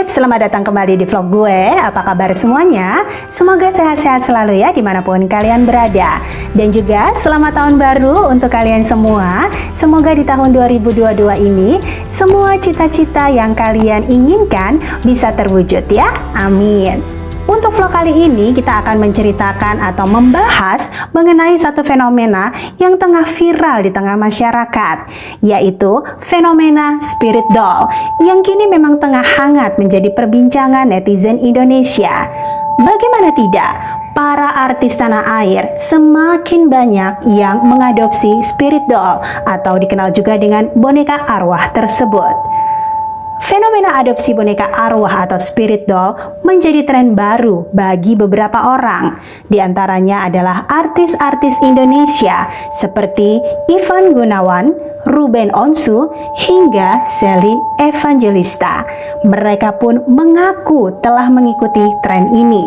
Selamat datang kembali di vlog gue. Apa kabar semuanya? Semoga sehat-sehat selalu ya dimanapun kalian berada. Dan juga selamat tahun baru untuk kalian semua. Semoga di tahun 2022 ini semua cita-cita yang kalian inginkan bisa terwujud ya. Amin. Untuk vlog kali ini kita akan menceritakan atau membahas mengenai satu fenomena yang tengah viral di tengah masyarakat, yaitu fenomena spirit doll yang kini memang tengah hangat menjadi perbincangan netizen Indonesia. Bagaimana tidak, para artis tanah air semakin banyak yang mengadopsi spirit doll atau dikenal juga dengan boneka arwah tersebut. Fenomena adopsi boneka arwah atau spirit doll menjadi tren baru bagi beberapa orang. Di antaranya adalah artis-artis Indonesia seperti Ivan Gunawan, Ruben Onsu, hingga Shelly Evangelista. Mereka pun mengaku telah mengikuti tren ini.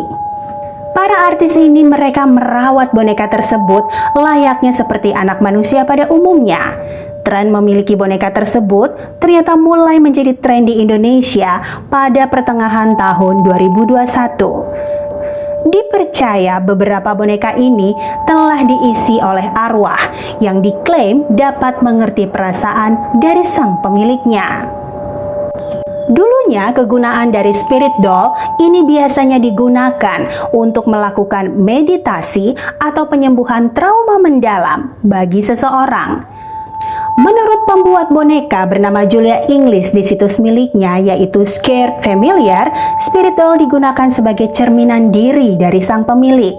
Para artis ini mereka merawat boneka tersebut layaknya seperti anak manusia pada umumnya. Tren memiliki boneka tersebut ternyata mulai menjadi tren di Indonesia pada pertengahan tahun 2021. Dipercaya beberapa boneka ini telah diisi oleh arwah yang diklaim dapat mengerti perasaan dari sang pemiliknya. Dulunya kegunaan dari spirit doll ini biasanya digunakan untuk melakukan meditasi atau penyembuhan trauma mendalam bagi seseorang. Menurut pembuat boneka bernama Julia English di situs miliknya yaitu Scared Familiar, spirit doll digunakan sebagai cerminan diri dari sang pemilik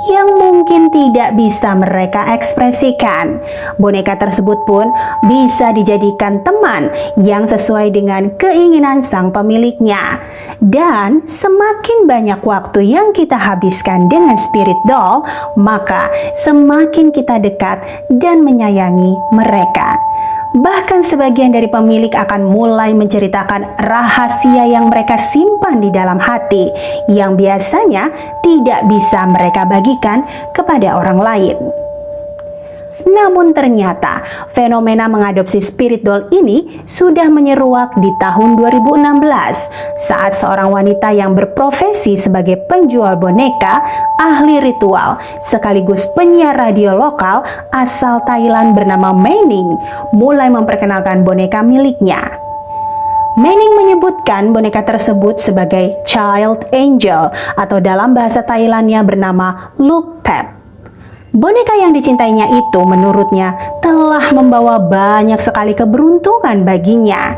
yang mungkin tidak bisa mereka ekspresikan. Boneka tersebut pun bisa dijadikan teman yang sesuai dengan keinginan sang pemiliknya. Dan semakin banyak waktu yang kita habiskan dengan spirit doll, maka semakin kita dekat dan menyayangi mereka. Bahkan sebagian dari pemilik akan mulai menceritakan rahasia yang mereka simpan di dalam hati yang biasanya tidak bisa mereka bagikan kepada orang lain. Namun ternyata fenomena mengadopsi spirit doll ini sudah menyeruak di tahun 2016 saat seorang wanita yang berprofesi sebagai penjual boneka, ahli ritual, sekaligus penyiar radio lokal asal Thailand bernama Mening mulai memperkenalkan boneka miliknya. Mening menyebutkan boneka tersebut sebagai Child Angel atau dalam bahasa Thailandnya bernama Look Tap. Boneka yang dicintainya itu menurutnya telah membawa banyak sekali keberuntungan baginya.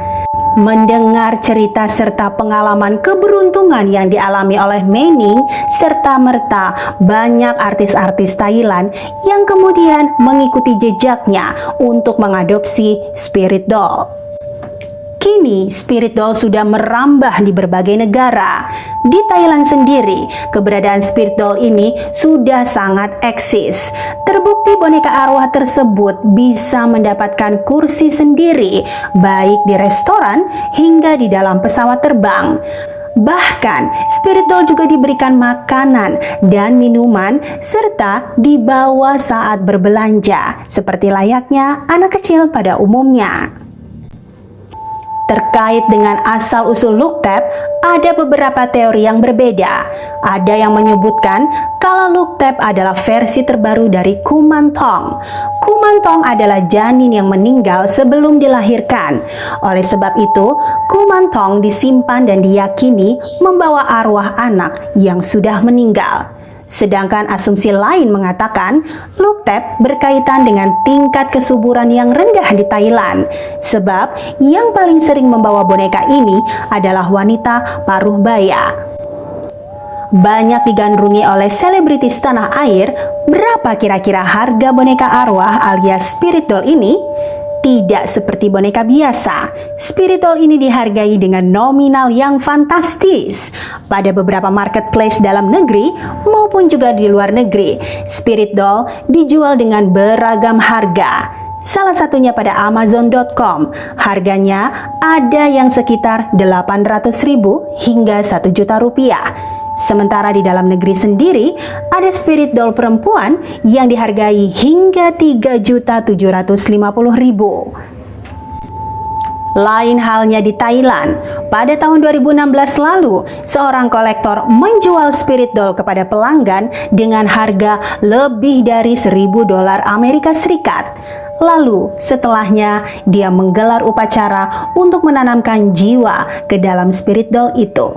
Mendengar cerita serta pengalaman keberuntungan yang dialami oleh Mening serta merta banyak artis-artis Thailand yang kemudian mengikuti jejaknya untuk mengadopsi spirit doll. Kini spirit doll sudah merambah di berbagai negara. Di Thailand sendiri, keberadaan spirit doll ini sudah sangat eksis. Terbukti boneka arwah tersebut bisa mendapatkan kursi sendiri, baik di restoran hingga di dalam pesawat terbang. Bahkan, spirit doll juga diberikan makanan dan minuman serta dibawa saat berbelanja, seperti layaknya anak kecil pada umumnya. Terkait dengan asal-usul Look Tap, ada beberapa teori yang berbeda. Ada yang menyebutkan kalau Look Tap adalah versi terbaru dari Kumantong. Kumantong adalah janin yang meninggal sebelum dilahirkan. Oleh sebab itu, Kumantong disimpan dan diyakini membawa arwah anak yang sudah meninggal. Sedangkan asumsi lain mengatakan Look Tap berkaitan dengan tingkat kesuburan yang rendah di Thailand. Sebab yang paling sering membawa boneka ini adalah wanita paruh baya. Banyak digandrungi oleh selebritis tanah air. Berapa kira-kira harga boneka arwah alias spirit doll ini? Tidak seperti boneka biasa, spirit doll ini dihargai dengan nominal yang fantastis. Pada beberapa marketplace dalam negeri maupun juga di luar negeri, spirit doll dijual dengan beragam harga. Salah satunya pada Amazon.com, harganya ada yang sekitar 800.000 hingga 1 juta rupiah. Sementara di dalam negeri sendiri, ada spirit doll perempuan yang dihargai hingga 3.750.000. Lain halnya di Thailand, pada tahun 2016 lalu, seorang kolektor menjual spirit doll kepada pelanggan dengan harga lebih dari $1.000 Amerika Serikat. Lalu, setelahnya, dia menggelar upacara untuk menanamkan jiwa ke dalam spirit doll itu.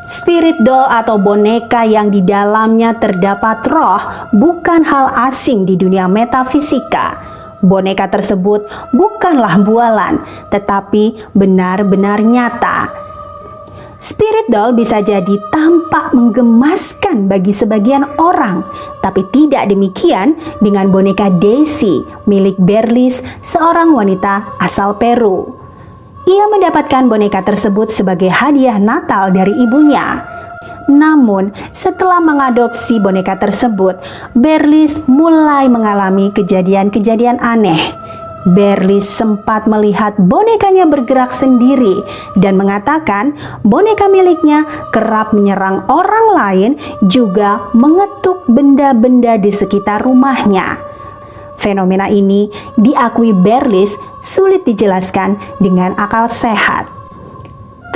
Spirit doll atau boneka yang di dalamnya terdapat roh bukan hal asing di dunia metafisika. Boneka tersebut bukanlah bualan, tetapi benar-benar nyata. Spirit doll bisa jadi tampak menggemaskan bagi sebagian orang, tapi tidak demikian dengan boneka Daisy milik Berliss, seorang wanita asal Peru. Ia mendapatkan boneka tersebut sebagai hadiah Natal dari ibunya. Namun, setelah mengadopsi boneka tersebut, Berliss mulai mengalami kejadian-kejadian aneh. Berliss sempat melihat bonekanya bergerak sendiri dan mengatakan boneka miliknya kerap menyerang orang lain, juga mengetuk benda-benda di sekitar rumahnya. Fenomena ini diakui Berliss sulit dijelaskan dengan akal sehat.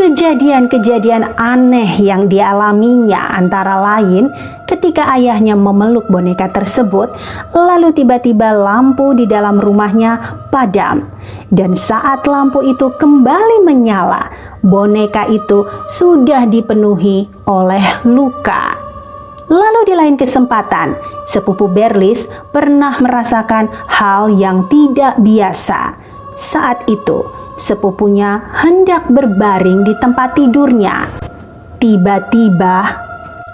Kejadian-kejadian aneh yang dialaminya antara lain ketika ayahnya memeluk boneka tersebut, lalu tiba-tiba lampu di dalam rumahnya padam. Dan saat lampu itu kembali menyala, boneka itu sudah dipenuhi oleh luka. Lalu di lain kesempatan, sepupu Berliss pernah merasakan hal yang tidak biasa. Saat itu, sepupunya hendak berbaring di tempat tidurnya. Tiba-tiba,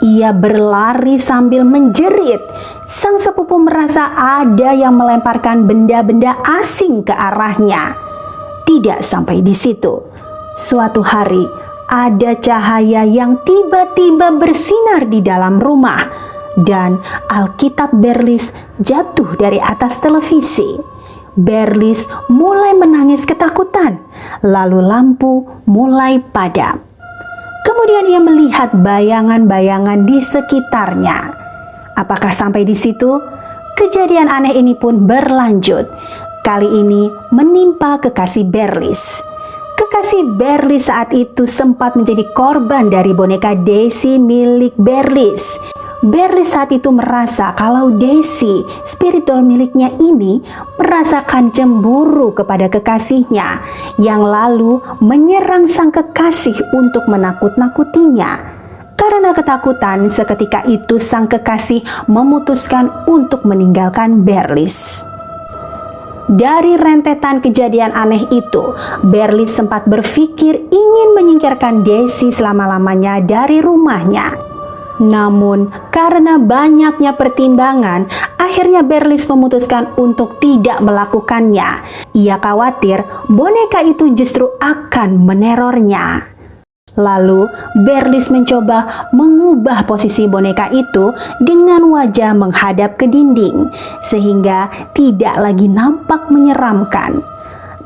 ia berlari sambil menjerit. Sang sepupu merasa ada yang melemparkan benda-benda asing ke arahnya. Tidak sampai di situ. Suatu hari, ada cahaya yang tiba-tiba bersinar di dalam rumah dan Alkitab Berliss jatuh dari atas televisi. Berliss mulai menangis ketakutan, lalu lampu mulai padam. Kemudian ia melihat bayangan-bayangan di sekitarnya. Apakah sampai di situ? Kejadian aneh ini pun berlanjut. Kali ini menimpa kekasih Berliss. Kekasih Berliss saat itu sempat menjadi korban dari boneka Daisy milik Berliss. Berliss saat itu merasa kalau Daisy, spirit doll miliknya ini, merasakan cemburu kepada kekasihnya, yang lalu menyerang sang kekasih untuk menakut-nakutinya. Karena ketakutan, seketika itu sang kekasih memutuskan untuk meninggalkan Berliss. Dari rentetan kejadian aneh itu, Berliss sempat berpikir ingin menyingkirkan Daisy selama-lamanya dari rumahnya. Namun, karena banyaknya pertimbangan, akhirnya Berliss memutuskan untuk tidak melakukannya. Ia khawatir boneka itu justru akan menerornya. Lalu, Berliss mencoba mengubah posisi boneka itu dengan wajah menghadap ke dinding, sehingga tidak lagi nampak menyeramkan.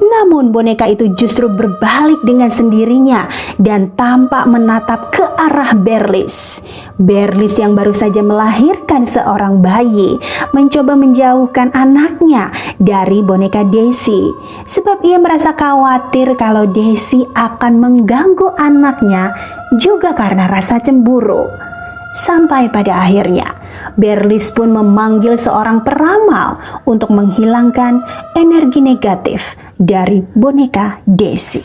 Namun boneka itu justru berbalik dengan sendirinya dan tampak menatap ke arah Berliss. Berliss yang baru saja melahirkan seorang bayi mencoba menjauhkan anaknya dari boneka Daisy, sebab ia merasa khawatir kalau Daisy akan mengganggu anaknya, juga karena rasa cemburu. Sampai pada akhirnya, Berliss pun memanggil seorang peramal untuk menghilangkan energi negatif dari boneka Daisy.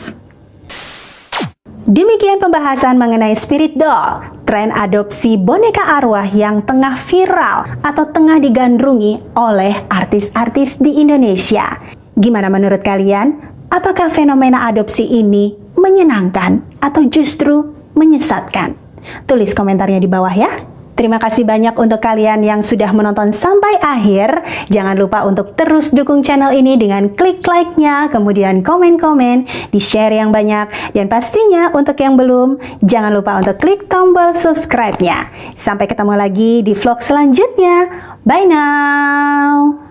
Demikian pembahasan mengenai spirit doll, tren adopsi boneka arwah yang tengah viral atau tengah digandrungi oleh artis-artis di Indonesia. Gimana menurut kalian? Apakah fenomena adopsi ini menyenangkan atau justru menyesatkan? Tulis komentarnya di bawah ya. Terima kasih banyak untuk kalian yang sudah menonton sampai akhir. Jangan lupa untuk terus dukung channel ini dengan klik like-nya, kemudian komen-komen, di-share yang banyak, dan pastinya untuk yang belum, jangan lupa untuk klik tombol subscribe-nya. Sampai ketemu lagi di vlog selanjutnya. Bye now!